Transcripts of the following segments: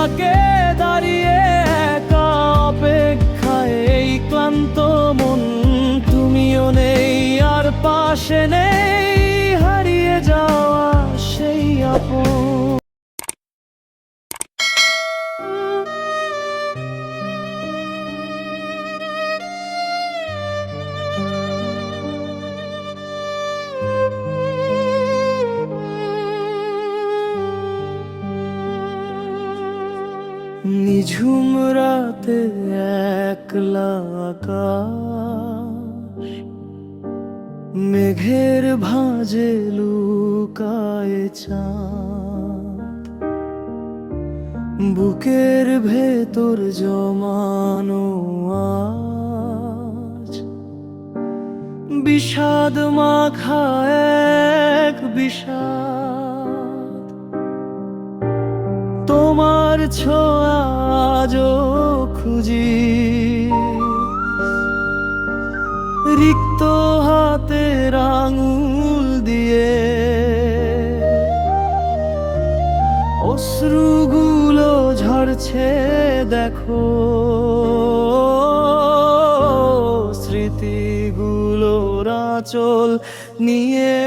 বাঁকে দাঁড়িয়ে একা অপেক্ষায় এই ক্লান্ত মন, তুমিও নেই আর পাশে নেই, হারিয়ে যাওয়া সেই আপন। নিঝুম রাতে একলা আকাশ, মেঘের ভাঁজে লুকায় চাঁদ, বুকের ভেতর জমানো আজ বিষাদ মাখা এক বিষাদ। তোমার ছোঁয়া আজও খুঁজি, রিক্ত হাতের আঙুল দিয়ে অশ্রুগুলো ঝরছে দেখো, স্মৃতিগুলোর আঁচল নিয়ে।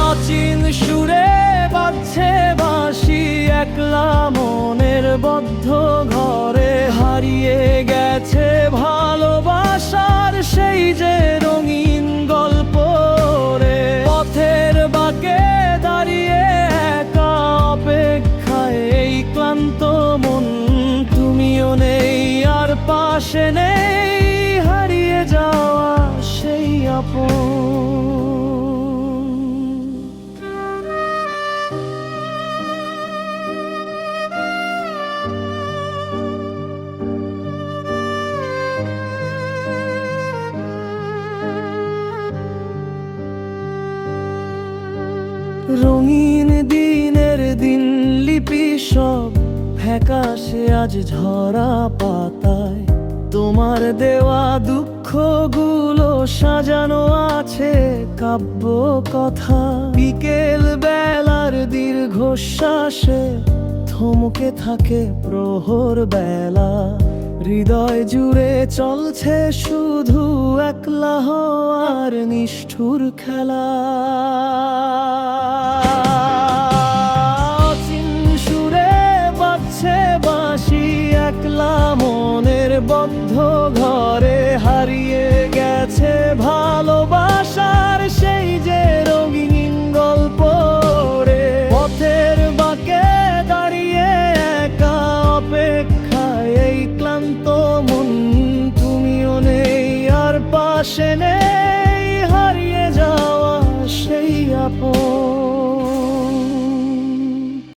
অচিন সুরে বাজছে বাঁশি, একলা মনের বদ্ধ ঘরে হারিয়ে গেছে ভালোবাসার সেই যে রঙিন গল্প রে। পথের বাঁকে দাঁড়িয়ে একা অপেক্ষায় এই ক্লান্ত মন, তুমিও নেই আর পাশে নেই, হারিয়ে যাওয়া সেই আপন। রঙিন দিনের দিনলিপি সব ফ্যাকাশে আজ ঝরা পাতায়, তোমার দেওয়া দুঃখগুলো সাজানো আছে কাব্য কথা। বিকেল বেলার দীর্ঘশ্বাসে থমকে থাকে প্রহর বেলা, হৃদয় জুড়ে চলছে শুধু একলা হওয়ার নিষ্ঠুর খেলা। অচিন সুরে বাজছে বাঁশি, একলা মনের বদ্ধ ঘরে হারিয়ে গেছে ভালোবাসার সেই যে রঙিন গল্প রে। পথের বাঁকে দাঁড়িয়ে একা অপেক্ষায় এই ক্লান্ত মন, তুমিও নেই আর পাশে নেই, হারিয়ে যাওয়া সেই আপন।